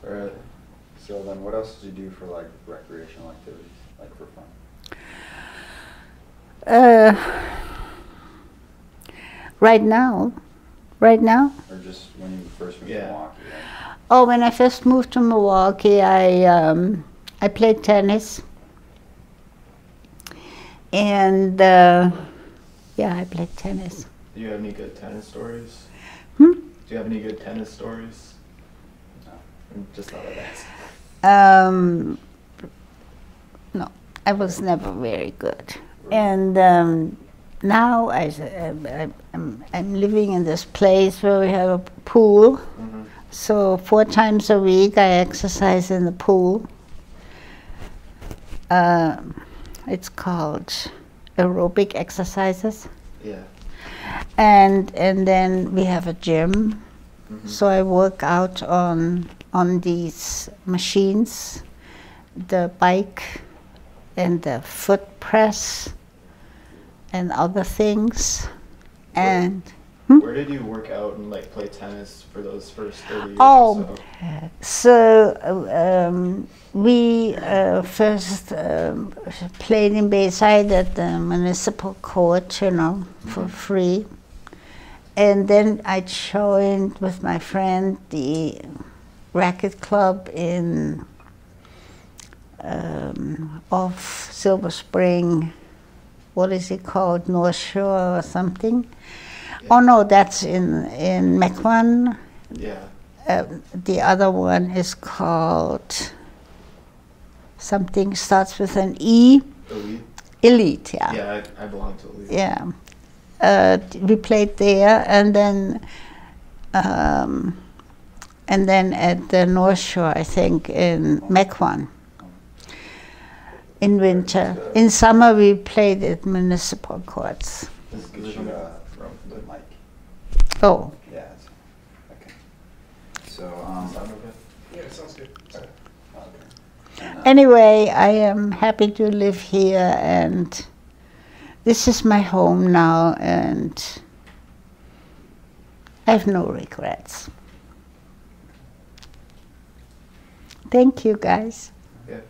Alright. So then what else did you do for like recreational activities, like for fun? Right now? Or just when you first moved to Milwaukee? Right? Oh, when I first moved to Milwaukee, I played tennis. And yeah, I played tennis. Do you have any good tennis stories? Hmm? Do you have any good tennis stories? No. I just thought I'd ask. No, I was never very good. And now I'm living in this place where we have a pool. Mm-hmm. So 4 times a week I exercise in the pool. It's called aerobic exercises. Yeah. And then we have a gym. Mm-hmm. So I work out on these machines, the bike and the foot press and other things. And where did you work out and like play tennis for those first 30 years oh, or so? so we first played in Bayside at the municipal court, you know, for free. And then I joined with my friend the racket club in off Silver Spring. What is it called? North Shore or something? Yeah. Oh no, that's in Mequon. Yeah. The other one is called something starts with an E. Elite. Elite, yeah. Yeah, I belong to Elite. Yeah. We played there, and then at the North Shore, I think, in Mequon. In winter. In summer, we played at municipal courts. This is good from the mic. Oh. Yeah. Okay. So, Yeah, it sounds good. Sorry. Okay. Anyway, I am happy to live here, and this is my home now, and I have no regrets. Thank you, guys. Yeah.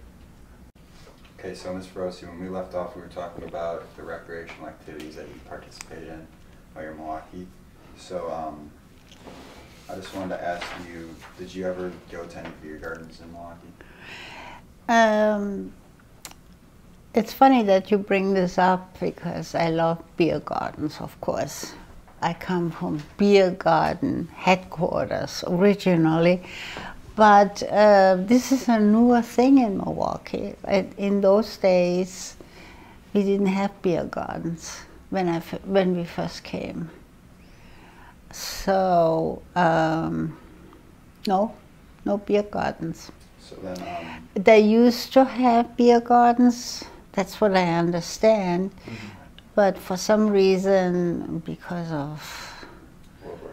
Okay, so Ms. Ferosie, when we left off, we were talking about the recreational activities that you participated in while you're in Milwaukee. So I just wanted to ask you, did you ever go to any beer gardens in Milwaukee? It's funny that you bring this up because I love beer gardens, of course. I come from beer garden headquarters originally, but this is a newer thing in Milwaukee. In those days, we didn't have beer gardens when we first came. So no beer gardens. So then, They used to have beer gardens. That's what I understand. mm-hmm. But for some reason, because of World War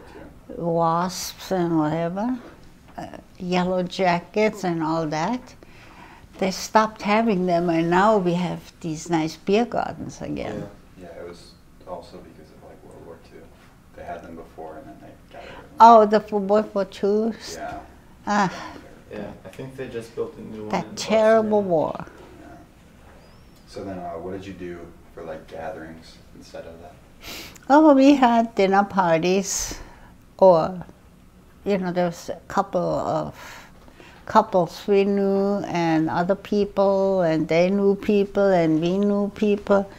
II. wasps and whatever, yellow jackets and all that, they stopped having them, and now we have these nice beer gardens again. Yeah, it was also because of like World War II. They had them before, and then they got rid of them. Oh, the World War II? Yeah. Ah, Yeah, I think they just built a new one. that in terrible Boston. war. Yeah. So then, what did you do for like gatherings instead of that? Oh, we had dinner parties, or, there was a couple of couples we knew, and other people, and they knew people, and we knew people.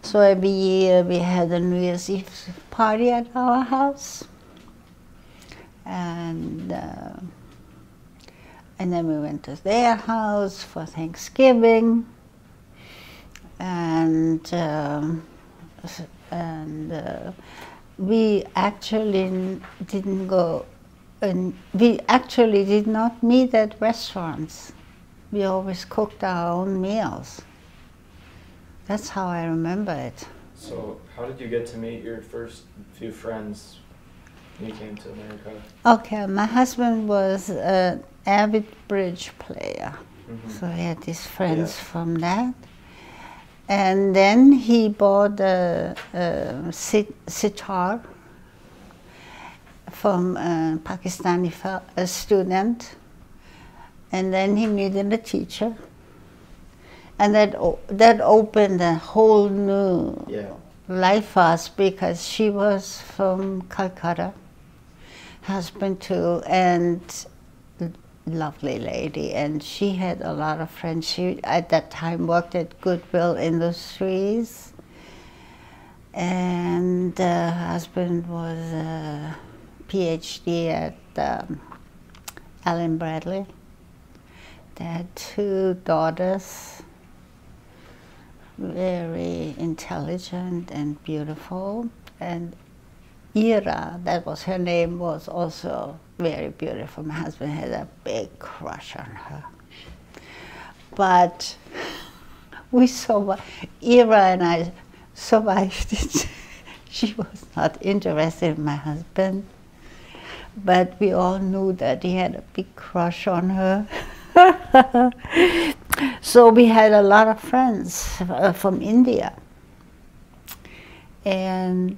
So every year we had a New Year's Eve party at our house, and then we went to their house for Thanksgiving, and we actually didn't go, and we actually did not meet at restaurants. We always cooked our own meals. That's how I remember it. So, how did you get to meet your first few friends when you came to America? Okay, my husband was an avid bridge player, so he had his friends from that. And then he bought a sitar from a Pakistani student, and then he needed a teacher. And that opened a whole new life for us, because she was from Calcutta, husband too, and lovely lady, and she had a lot of friends. She at that time worked at Goodwill Industries, and her husband was a PhD at Allen Bradley. They had 2 daughters, very intelligent and beautiful, and Ira, that was her name, was also very beautiful. My husband had a big crush on her. But we Ira and I survived it. She was not interested in my husband, but we all knew that he had a big crush on her. So we had a lot of friends from India, and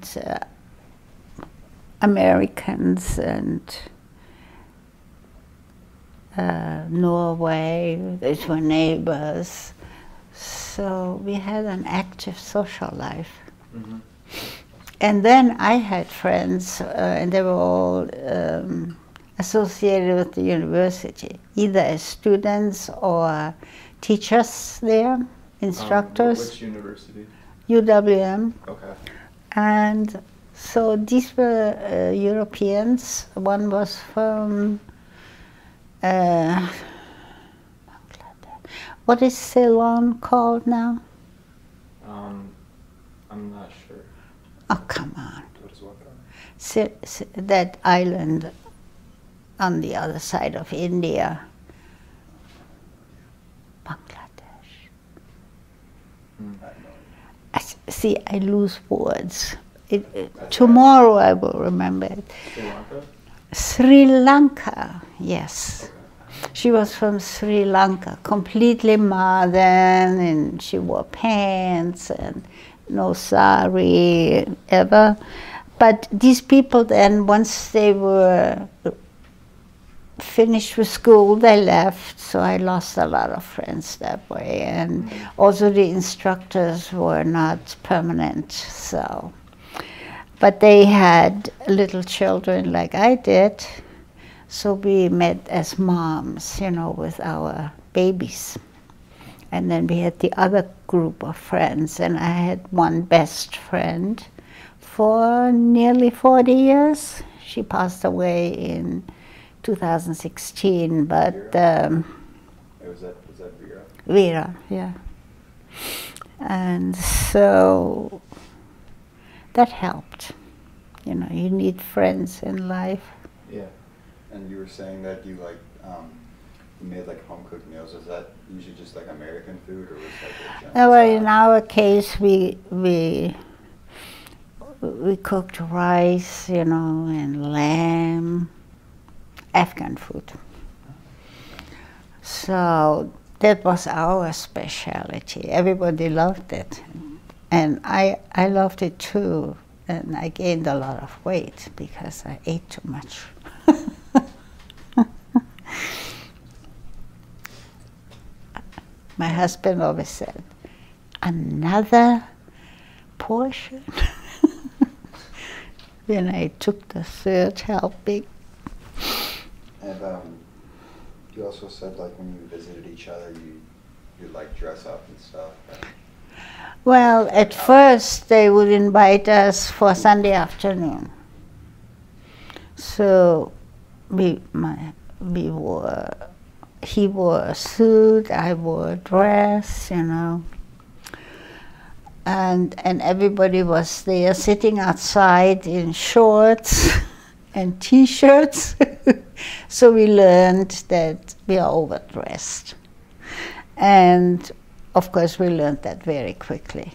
Americans, and Norway, these were neighbors. So we had an active social life. Mm-hmm. And then I had friends, and they were all associated with the university, either as students or teachers there, instructors. Which university? UWM. Okay. And so these were Europeans. One was from, what is Ceylon called now? I'm not sure. Oh, come on. What is what? That island on the other side of India. Bangladesh. See, I lose words. Tomorrow I will remember it. Sri Lanka? Sri Lanka, yes. She was from Sri Lanka, completely modern, and she wore pants and no sari ever. But these people then, once they were finished with school, they left, so I lost a lot of friends that way. And also the instructors were not permanent, so. But they had little children like I did, so we met as moms, with our babies. And then we had the other group of friends, and I had one best friend for nearly 40 years. She passed away in 2016, but Was that Vera? Vera, yeah. And so that helped. You know, you need friends in life. Yeah. And you were saying that you you made like home cooked meals. Is that usually just like American food, or was that like German Well, in style? our case, we cooked rice, you know, and lamb, Afghan food. So that was our specialty. Everybody loved it, and I loved it too. And I gained a lot of weight because I ate too much. My husband always said, another portion? Then I took the third helping. And you also said like when you visited each other, you like dress up and stuff. Right? Well, at first they would invite us for Sunday afternoon. So he wore a suit, I wore a dress, you know. And everybody was there sitting outside in shorts and t-shirts. So we learned that we are overdressed. And of course we learned that very quickly.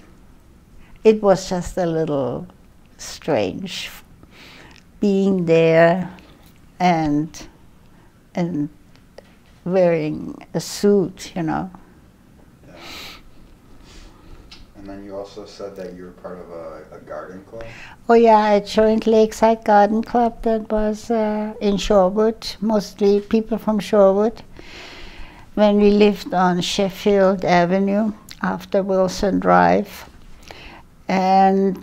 It was just a little strange being there and wearing a suit, you know. Yeah. And then you also said that you were part of a garden club? Oh yeah, I joined Lakeside Garden Club that was in Shorewood, mostly people from Shorewood. When we lived on Sheffield Avenue after Wilson Drive. And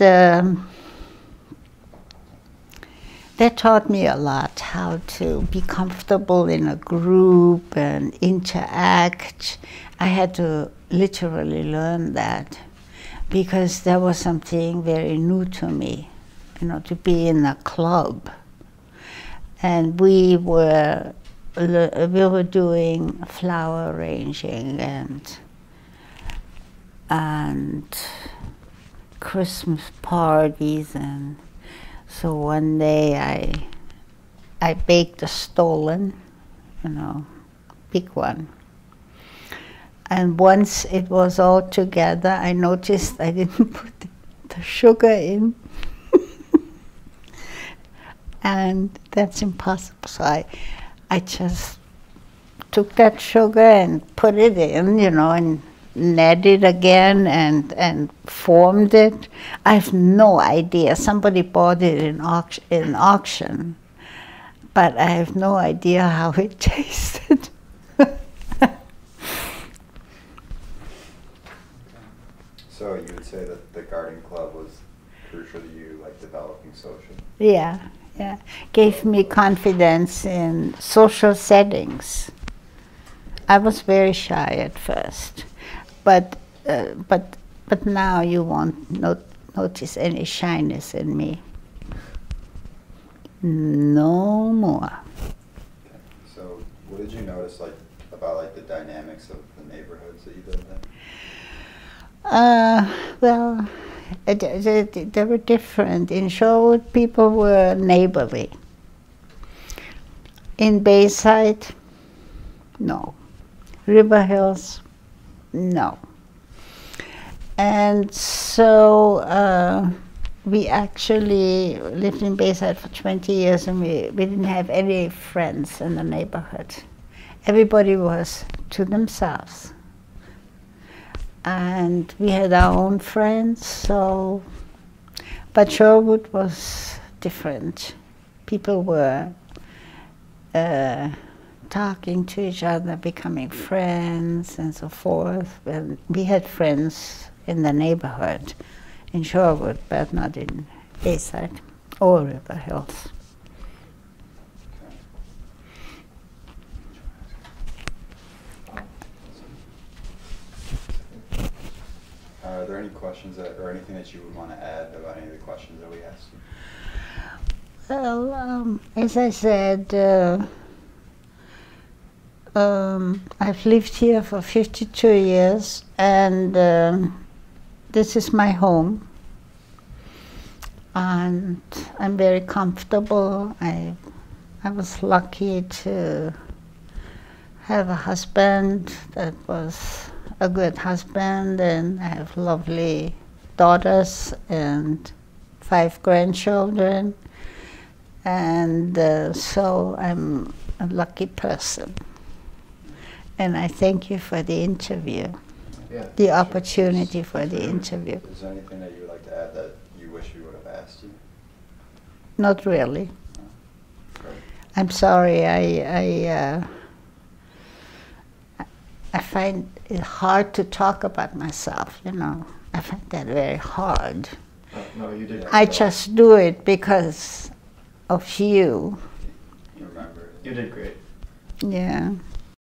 that taught me a lot, how to be comfortable in a group and interact. I had to literally learn that because that was something very new to me, you know, to be in a club. And we were doing flower arranging and Christmas parties, and so one day I baked a stollen, you know, big one. And once it was all together, I noticed I didn't put the sugar in. And that's impossible. So I just took that sugar and put it in, you know, and kneaded again and formed it. I have no idea. Somebody bought it in auction, but I have no idea how it tasted. So you would say that the garden club was crucial to you, like developing social? Yeah, yeah. Gave me confidence in social settings. I was very shy at first, but now you won't notice any shyness in me. No more. Okay. So what did you notice about the dynamics of the neighborhoods that you lived in? Well, they were different. In Shorewood, people were neighborly. In Bayside, no. River Hills, no. And so we actually lived in Bayside for 20 years, and we didn't have any friends in the neighborhood. Everybody was to themselves. And we had our own friends, so, but Shorewood was different. People were talking to each other, becoming friends, and so forth. And we had friends in the neighborhood in Shorewood, but not in Bayside or River Hills. there any questions or anything that you would want to add about any of the questions that we asked? Well, as I said, I've lived here for 52 years, and this is my home. And I'm very comfortable. I was lucky to have a husband that was a good husband, and I have lovely daughters and 5 grandchildren. And so I'm a lucky person. And I thank you for the interview, the opportunity for the interview. Is there anything that you would like to add that you wish we would have asked you? Not really. No? Great. I'm sorry. I find it hard to talk about myself, you know. I find that very hard. No, you did. I just do it because of you. You remember. You did great. Yeah.